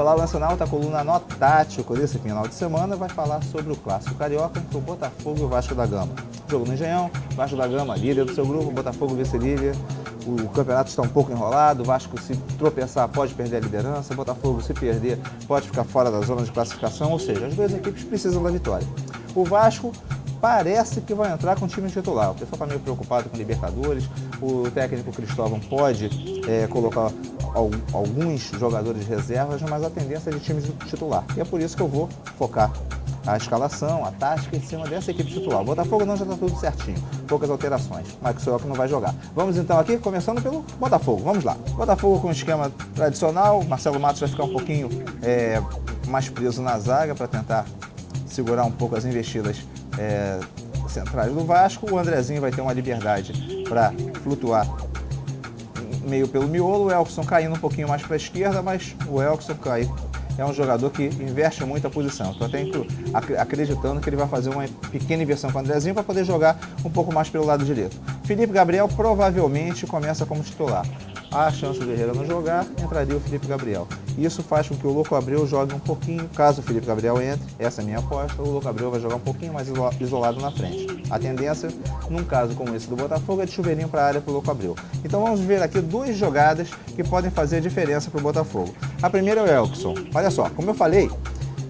Olá, Lançonauta, a coluna Nó Tático desse final de semana vai falar sobre o clássico carioca entre o Botafogo e o Vasco da Gama. Jogo no Engenhão, Vasco da Gama líder do seu grupo, Botafogo vice-líder. O campeonato está um pouco enrolado, o Vasco se tropeçar pode perder a liderança, o Botafogo se perder pode ficar fora da zona de classificação, ou seja, as duas equipes precisam da vitória. O Vasco parece que vai entrar com o time titular. O pessoal está meio preocupado com Libertadores. O técnico Cristóvão pode colocar alguns jogadores de reservas, mas a tendência é de time titular. E é por isso que eu vou focar a escalação, a tática em cima dessa equipe titular. O Botafogo não, já está tudo certinho, poucas alterações. Maxwell que não vai jogar. Vamos então aqui, começando pelo Botafogo. Vamos lá. Botafogo com o esquema tradicional. Marcelo Matos vai ficar um pouquinho mais preso na zaga para tentar segurar um pouco as investidas centrais do Vasco. O Andrezinho vai ter uma liberdade para flutuar meio pelo miolo. O Elkson caindo um pouquinho mais para a esquerda, mas o Elkson é um jogador que inverte muito a posição. Estou até acreditando que ele vai fazer uma pequena inversão com o Andrezinho para poder jogar um pouco mais pelo lado direito. Felipe Gabriel provavelmente começa como titular. Há a chance do Herrera não jogar, entraria o Felipe Gabriel. Isso faz com que o Louco Abreu jogue um pouquinho, caso o Felipe Gabriel entre, essa é a minha aposta, o Louco Abreu vai jogar um pouquinho mais isolado na frente. A tendência, num caso como esse do Botafogo, é de chuveirinho para a área para o Louco Abreu. Então vamos ver aqui duas jogadas que podem fazer a diferença para o Botafogo. A primeira é o Elkson. Olha só, como eu falei,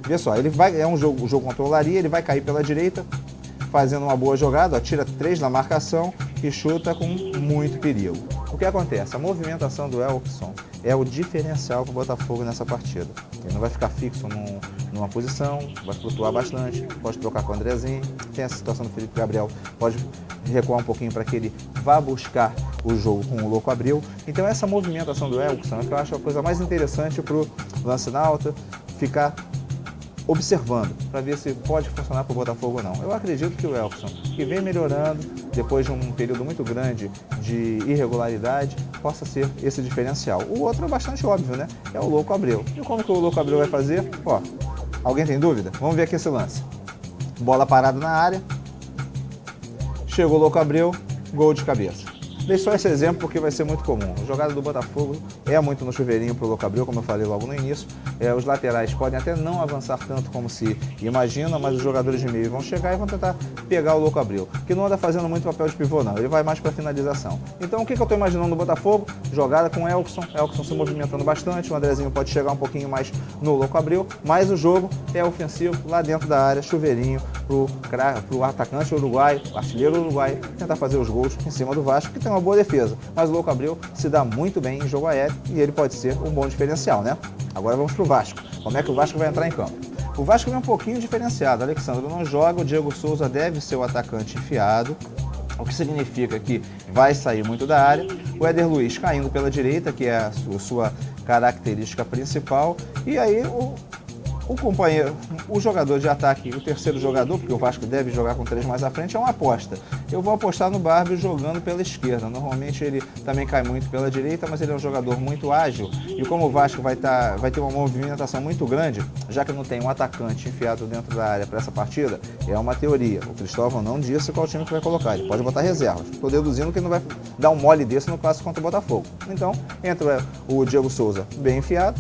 vê só, o jogo controlaria, ele vai cair pela direita, fazendo uma boa jogada, ó, tira 3 na marcação e chuta com muito perigo. O que acontece? A movimentação do Elkson é o diferencial para o Botafogo nessa partida. Ele não vai ficar fixo numa posição, vai flutuar bastante, pode trocar com o Andrezinho. Tem essa situação do Felipe Gabriel, pode recuar um pouquinho para que ele vá buscar o jogo com o Louco Abreu. Então essa movimentação do Elkson é que eu acho a coisa mais interessante para o Lançonauta ficar observando, para ver se pode funcionar para o Botafogo ou não. Eu acredito que o Elkson, que vem melhorando depois de um período muito grande de irregularidade, possa ser esse diferencial. O outro é bastante óbvio, né? É o Louco Abreu. E como que o Louco Abreu vai fazer? Ó, alguém tem dúvida? Vamos ver aqui esse lance. Bola parada na área, chegou o Louco Abreu, gol de cabeça. Dei só esse exemplo porque vai ser muito comum. A jogada do Botafogo é muito no chuveirinho para o Louco Abreu, como eu falei logo no início. Os laterais podem até não avançar tanto como se imagina, mas os jogadores de meio vão chegar e vão tentar pegar o Louco Abreu, que não anda fazendo muito papel de pivô não, ele vai mais para finalização. Então o que eu estou imaginando no Botafogo? Jogada com o Elkson se movimentando bastante, o Andrezinho pode chegar um pouquinho mais no Louco Abreu, mas o jogo é ofensivo lá dentro da área, chuveirinho para o atacante uruguaio, artilheiro uruguaio, tentar fazer os gols em cima do Vasco, que tem uma boa defesa, mas o Louco Abreu se dá muito bem em jogo aéreo e ele pode ser um bom diferencial, né? Agora vamos para o Vasco. Como é que o Vasco vai entrar em campo? O Vasco é um pouquinho diferenciado. O Alexandre não joga, o Diego Souza deve ser o atacante enfiado, o que significa que vai sair muito da área. O Éder Luiz caindo pela direita, que é a sua característica principal, e aí o companheiro, o jogador de ataque, o terceiro jogador, porque o Vasco deve jogar com 3 mais à frente, é uma aposta. Eu vou apostar no Barbie jogando pela esquerda. Normalmente ele também cai muito pela direita, mas ele é um jogador muito ágil. E como o Vasco vai ter uma movimentação muito grande, já que não tem um atacante enfiado dentro da área para essa partida, é uma teoria. O Cristóvão não disse qual time que vai colocar, ele pode botar reservas. Estou deduzindo que ele não vai dar um mole desse no clássico contra o Botafogo. Então, entra o Diego Souza bem enfiado,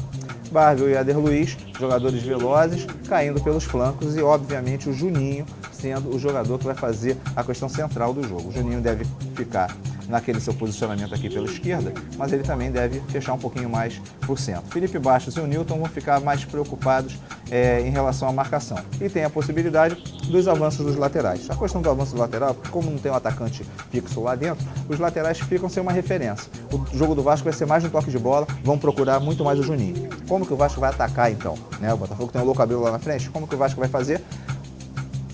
Barbie e Éder Luiz, jogadores velozes, caindo pelos flancos e, obviamente, o Juninho sendo o jogador que vai fazer a questão central do jogo. O Juninho deve ficar naquele seu posicionamento aqui pela esquerda, mas ele também deve fechar um pouquinho mais por centro. Felipe Bastos e o Newton vão ficar mais preocupados em relação à marcação. E tem a possibilidade dos avanços dos laterais. A questão do avanço lateral, como não tem um atacante fixo lá dentro, os laterais ficam sem uma referência. O jogo do Vasco vai ser mais um toque de bola, vão procurar muito mais o Juninho. Como que o Vasco vai atacar então? O Botafogo tem o Louco Abreu lá na frente, como que o Vasco vai fazer?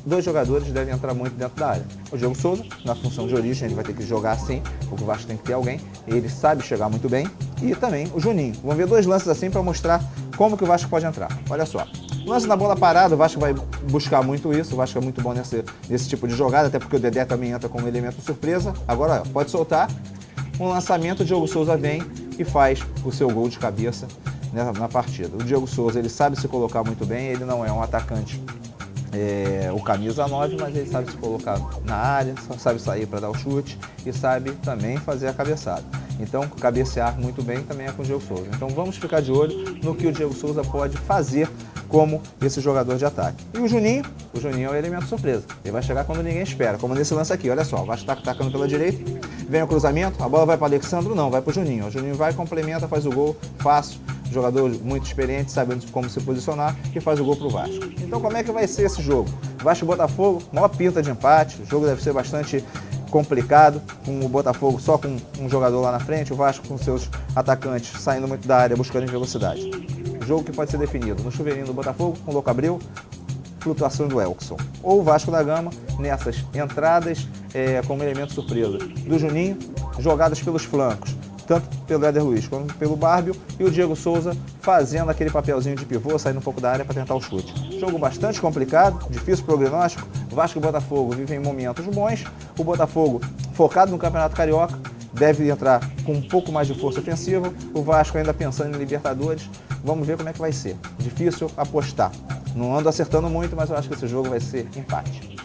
2 jogadores devem entrar muito dentro da área. O Diego Souza, na função de origem, ele vai ter que jogar assim, porque o Vasco tem que ter alguém, ele sabe chegar muito bem, e também o Juninho. Vamos ver 2 lances assim para mostrar como que o Vasco pode entrar. Olha só, lance na bola parada, o Vasco vai buscar muito isso, o Vasco é muito bom nesse tipo de jogada, até porque o Dedé também entra como elemento surpresa. Agora, pode soltar, um lançamento, o Diego Souza vem e faz o seu gol de cabeça na partida. O Diego Souza, ele sabe se colocar muito bem, ele não é um atacante o camisa 9, mas ele sabe se colocar na área, sabe sair para dar o chute e sabe também fazer a cabeçada. Então, cabecear muito bem também é com o Diego Souza. Então, vamos ficar de olho no que o Diego Souza pode fazer como esse jogador de ataque. E o Juninho é o elemento surpresa. Ele vai chegar quando ninguém espera, como nesse lance aqui. Olha só, o Vasco está atacando pela direita, vem o cruzamento, a bola vai para o Alexandro, não, vai para o Juninho. O Juninho vai, complementa, faz o gol, fácil. Jogador muito experiente, sabendo como se posicionar, e faz o gol para o Vasco. Então, como é que vai ser esse jogo? Vasco e Botafogo, maior pinta de empate, o jogo deve ser bastante complicado, com o Botafogo só com um jogador lá na frente, o Vasco com seus atacantes saindo muito da área, buscando em velocidade. Jogo que pode ser definido no chuveirinho do Botafogo, com o Louco Abreu, flutuação do Elkson. Ou o Vasco da Gama, nessas entradas como elemento surpresa do Juninho, jogadas pelos flancos, tanto pelo Éder Luiz quanto pelo Bárbio, e o Diego Souza fazendo aquele papelzinho de pivô, saindo um pouco da área para tentar o chute. Jogo bastante complicado, difícil prognóstico. Vasco e Botafogo vivem momentos bons. O Botafogo, focado no Campeonato Carioca, deve entrar com um pouco mais de força ofensiva. O Vasco ainda pensando em Libertadores. Vamos ver como é que vai ser. Difícil apostar. Não ando acertando muito, mas eu acho que esse jogo vai ser empate.